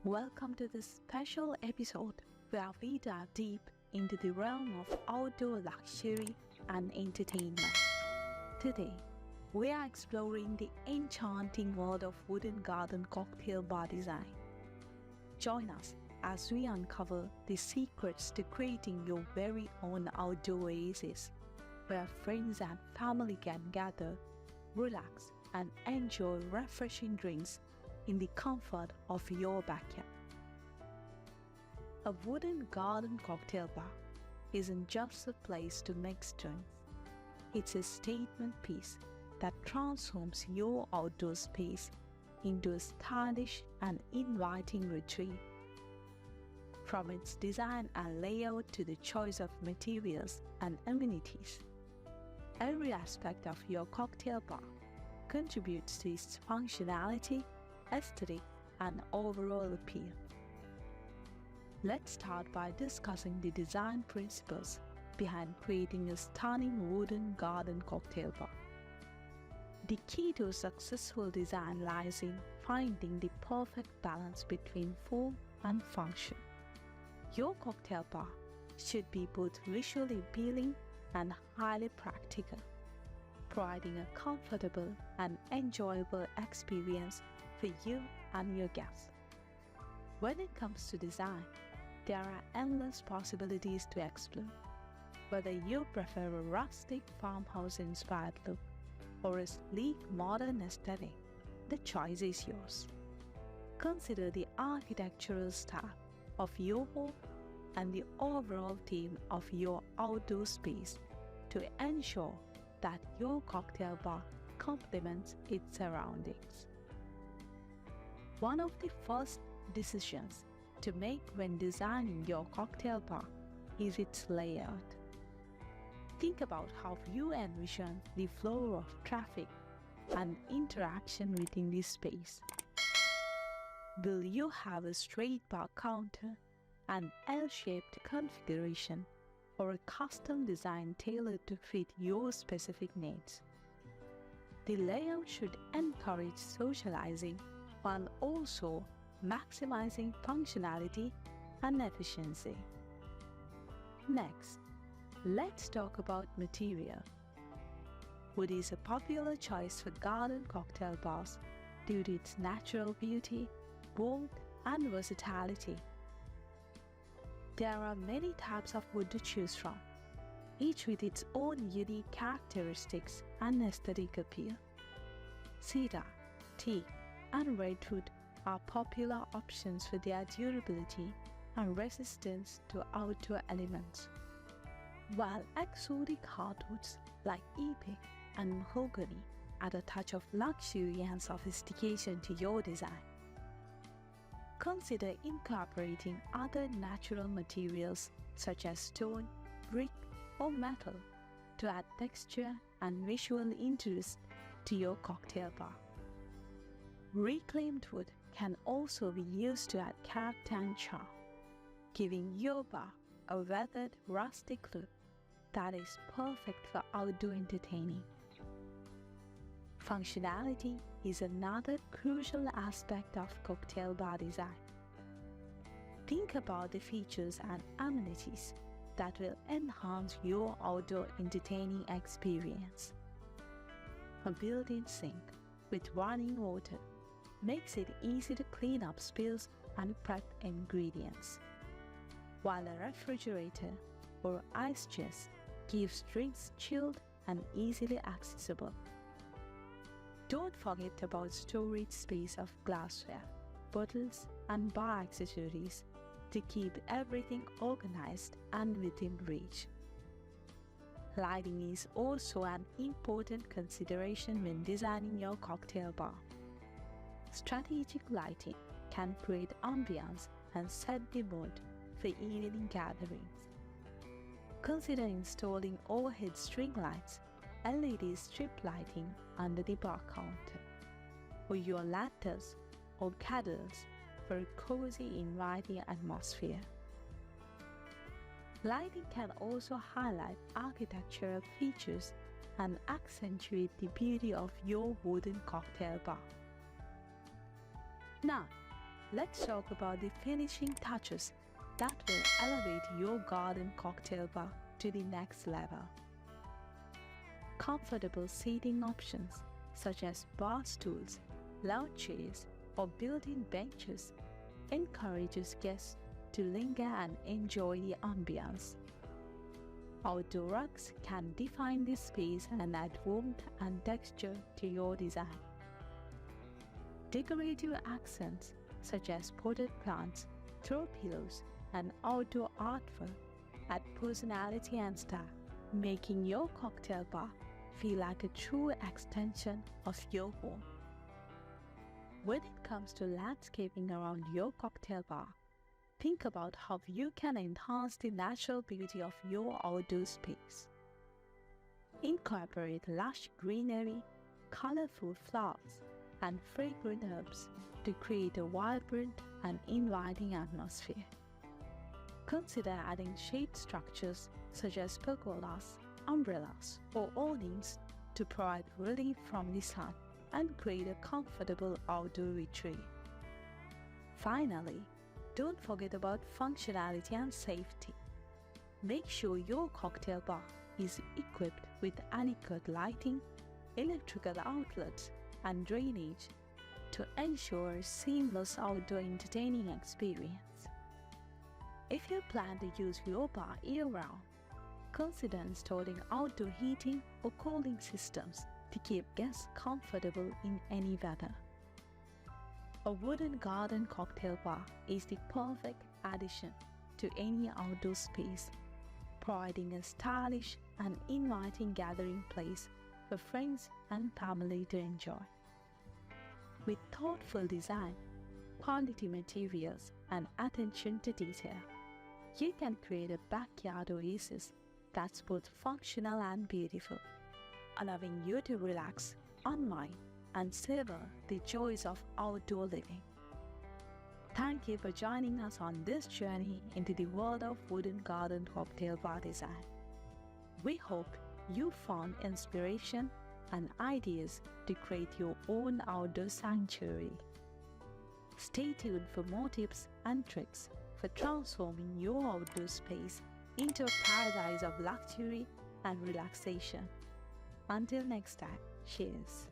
Welcome to this special episode where we dive deep into the realm of outdoor luxury and entertainment. Today, we are exploring the enchanting world of wooden garden cocktail bar design. Join us as we uncover the secrets to creating your very own outdoor oasis, where friends and family can gather, relax, and enjoy refreshing drinks in the comfort of your backyard. A wooden garden cocktail bar isn't just a place to mix drinks. It's a statement piece that transforms your outdoor space into a stylish and inviting retreat. From its design and layout to the choice of materials and amenities, every aspect of your cocktail bar contributes to its functionality, aesthetic, and overall appeal. Let's start by discussing the design principles behind creating a stunning wooden garden cocktail bar. The key to successful design lies in finding the perfect balance between form and function. Your cocktail bar should be both visually appealing and highly practical, providing a comfortable and enjoyable experience for you and your guests. When it comes to design, there are endless possibilities to explore. Whether you prefer a rustic farmhouse-inspired look or a sleek modern aesthetic, the choice is yours. Consider the architectural style of your home and the overall theme of your outdoor space to ensure that your cocktail bar complements its surroundings. One of the first decisions to make when designing your cocktail bar is its layout. Think about how you envision the flow of traffic and interaction within this space. Will you have a straight bar counter, an L-shaped configuration, or a custom design tailored to fit your specific needs? The layout should encourage socializing while also maximizing functionality and efficiency. Next, let's talk about material. Wood is a popular choice for garden cocktail bars due to its natural beauty, warmth, and versatility. There are many types of wood to choose from, each with its own unique characteristics and aesthetic appeal. Cedar, teak, and redwood are popular options for their durability and resistance to outdoor elements, while exotic hardwoods like ipe and mahogany add a touch of luxury and sophistication to your design. Consider incorporating other natural materials such as stone, brick, or metal to add texture and visual interest to your cocktail bar. Reclaimed wood can also be used to add character and charm, giving your bar a weathered, rustic look that is perfect for outdoor entertaining. Functionality is another crucial aspect of cocktail bar design. Think about the features and amenities that will enhance your outdoor entertaining experience. A built-in sink with running water makes it easy to clean up spills and prep ingredients, while a refrigerator or ice chest keeps drinks chilled and easily accessible. Don't forget about storage space of glassware, bottles, and bar accessories to keep everything organized and within reach. Lighting is also an important consideration when designing your cocktail bar. Strategic lighting can create ambiance and set the mood for evening gatherings. Consider installing overhead string lights, LED strip lighting under the bar counter, or your lanterns or candles for a cozy, inviting atmosphere. Lighting can also highlight architectural features and accentuate the beauty of your wooden cocktail bar. Now, let's talk about the finishing touches that will elevate your garden cocktail bar to the next level. Comfortable seating options such as bar stools, lounge chairs, or built-in benches encourages guests to linger and enjoy the ambience. Outdoor rugs can define the space and add warmth and texture to your design. Decorative accents such as potted plants, throw pillows, and outdoor artwork add personality and style, making your cocktail bar feel like a true extension of your home. When it comes to landscaping around your cocktail bar, think about how you can enhance the natural beauty of your outdoor space. Incorporate lush greenery, colorful flowers, and fragrant herbs to create a vibrant and inviting atmosphere. Consider adding shade structures such as pergolas, umbrellas, or awnings to provide relief from the sun and create a comfortable outdoor retreat. Finally, don't forget about functionality and safety. Make sure your cocktail bar is equipped with adequate lighting, electrical outlets, and drainage to ensure a seamless outdoor entertaining experience. If you plan to use your bar year-round, consider installing outdoor heating or cooling systems to keep guests comfortable in any weather. A wooden garden cocktail bar is the perfect addition to any outdoor space, providing a stylish and inviting gathering place for friends and family to enjoy. With thoughtful design, quality materials, and attention to detail, you can create a backyard oasis that's both functional and beautiful, allowing you to relax, unwind, and savor the joys of outdoor living. Thank you for joining us on this journey into the world of wooden garden cocktail bar design. We hope you found inspiration and ideas to create your own outdoor sanctuary. Stay tuned for more tips and tricks for transforming your outdoor space into a paradise of luxury and relaxation. Until next time, cheers.